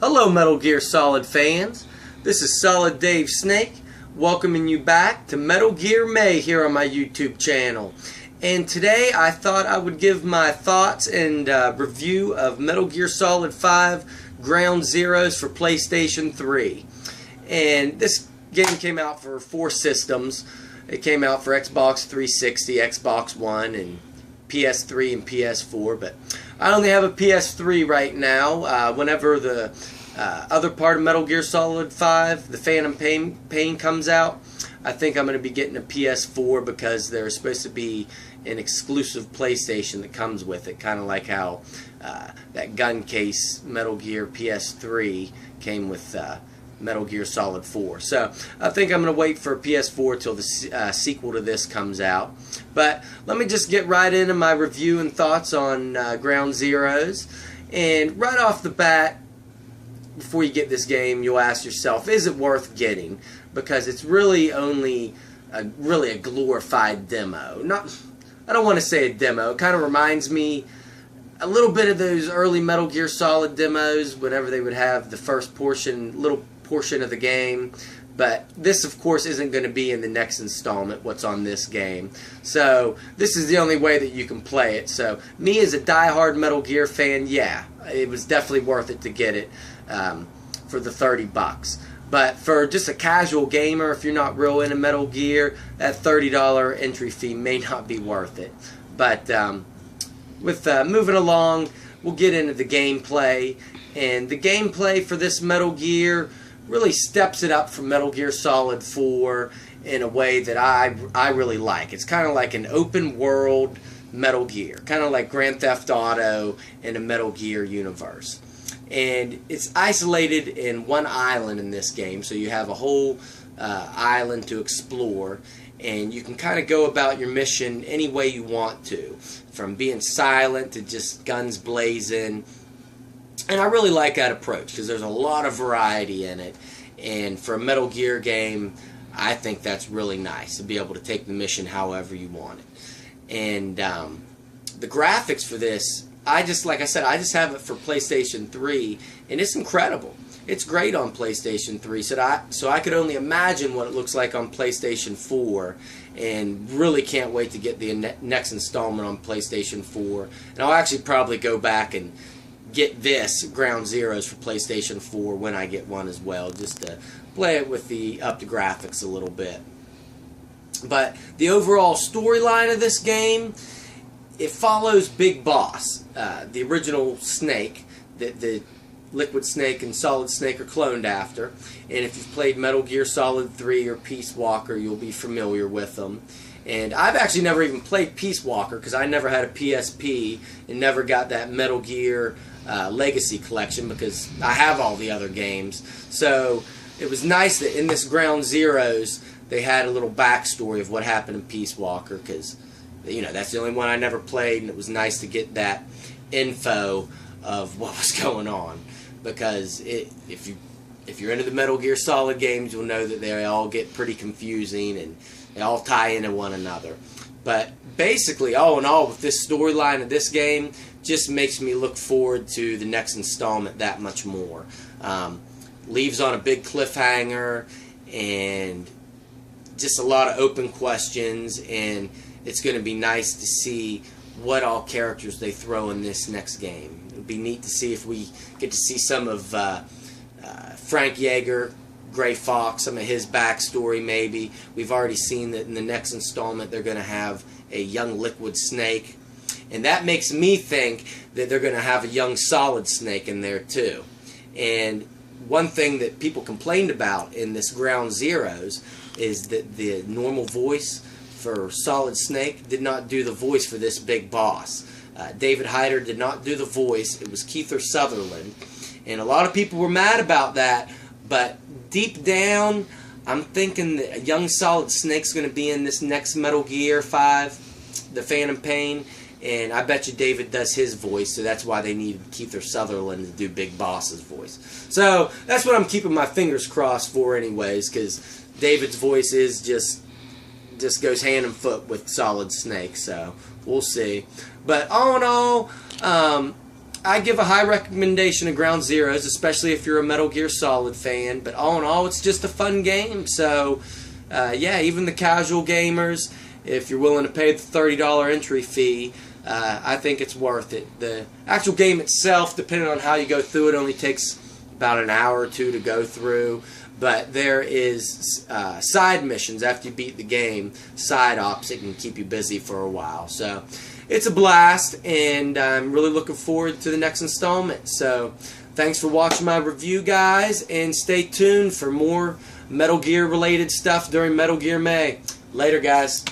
Hello Metal Gear Solid fans, this is Solid Dave Snake welcoming you back to Metal Gear May here on my YouTube channel. And today I thought I would give my thoughts and review of Metal Gear Solid 5 Ground Zeroes for PlayStation 3. And this game came out for 4 systems. It came out for Xbox 360, Xbox One, and PS3 and PS4, but I only have a PS3 right now. Whenever the other part of Metal Gear Solid 5, the Phantom Pain comes out, I think I'm going to be getting a PS4 because there's supposed to be an exclusive PlayStation that comes with it, kind of like how that gun case Metal Gear PS3 came with Metal Gear Solid 4. So I think I'm going to wait for a PS4 till the sequel to this comes out. But let me just get right into my review and thoughts on Ground Zeroes. And right off the bat, before you get this game, you'll ask yourself, is it worth getting? Because it's really only a glorified demo. I don't want to say a demo. It kind of reminds me a little bit of those early Metal Gear Solid demos whenever they would have the first little portion of the game. But this, of course, isn't going to be in the next installment, what's on this game. So this is the only way that you can play it. So me as a diehard Metal Gear fan, yeah, it was definitely worth it to get it for the $30. But for just a casual gamer, if you're not real into Metal Gear, that $30 entry fee may not be worth it. But with moving along, we'll get into the gameplay. And the gameplay for this Metal Gear really steps it up from Metal Gear Solid 4 in a way that I really like. It's kind of like an open world Metal Gear, kind of like Grand Theft Auto in a Metal Gear universe. And it's isolated in one island in this game, so you have a whole island to explore, and you can kind of go about your mission any way you want to, from being silent to just guns blazing. And I really like that approach because there's a lot of variety in it, and for a Metal Gear game, I think that's really nice to be able to take the mission however you want it. And the graphics for this, like I said, I just have it for PlayStation 3, and it's incredible. It's great on PlayStation 3, so I could only imagine what it looks like on PlayStation 4, and really can't wait to get the next installment on PlayStation 4. And I'll actually probably go back and get this Ground Zeroes for PlayStation 4 when I get one as well, just to play it with the up to graphics a little bit. But the overall storyline of this game, it follows Big Boss, the original Snake that the Liquid Snake and Solid Snake are cloned after. And if you've played Metal Gear Solid 3 or Peace Walker, you'll be familiar with them. And I've actually never even played Peace Walker because I never had a PSP and never got that Metal Gear Legacy Collection because I have all the other games. So it was nice that in this Ground Zeroes they had a little backstory of what happened in Peace Walker, because that's the only one I never played, and it was nice to get that info of what was going on, because if you're into the Metal Gear Solid games, you'll know that they all get pretty confusing and they all tie into one another. But basically, all in all, with this storyline of this game, just makes me look forward to the next installment that much more. Leaves on a big cliffhanger, and just a lot of open questions, and it's going to be nice to see what all characters they throw in this next game. It would be neat to see if we get to see some of Frank Yeager, Gray Fox, some of his backstory maybe. We've already seen that in the next installment they're going to have a young Liquid Snake, and that makes me think that they're going to have a young Solid Snake in there too. And one thing that people complained about in this Ground Zeroes is that the normal voice for Solid Snake did not do the voice for this Big Boss. David Hayter did not do the voice. It was Kiefer Sutherland, and a lot of people were mad about that, but deep down I'm thinking that a young Solid Snake's going to be in this next Metal Gear 5, the Phantom Pain, and I bet you David does his voice, so that's why they needed Kiefer Sutherland to do Big Boss's voice. So that's what I'm keeping my fingers crossed for anyways, because David's voice is just goes hand in foot with Solid Snake, so we'll see. But all in all, I give a high recommendation of Ground Zeroes, especially if you're a Metal Gear Solid fan. But all in all, it's just a fun game. So, yeah, even the casual gamers, if you're willing to pay the $30 entry fee, I think it's worth it. The actual game itself, depending on how you go through it, only takes about an hour or two to go through. But there is side missions after you beat the game, side ops that can keep you busy for a while. So it's a blast, and I'm really looking forward to the next installment. So thanks for watching my review, guys, and stay tuned for more Metal Gear related stuff during Metal Gear May. Later, guys.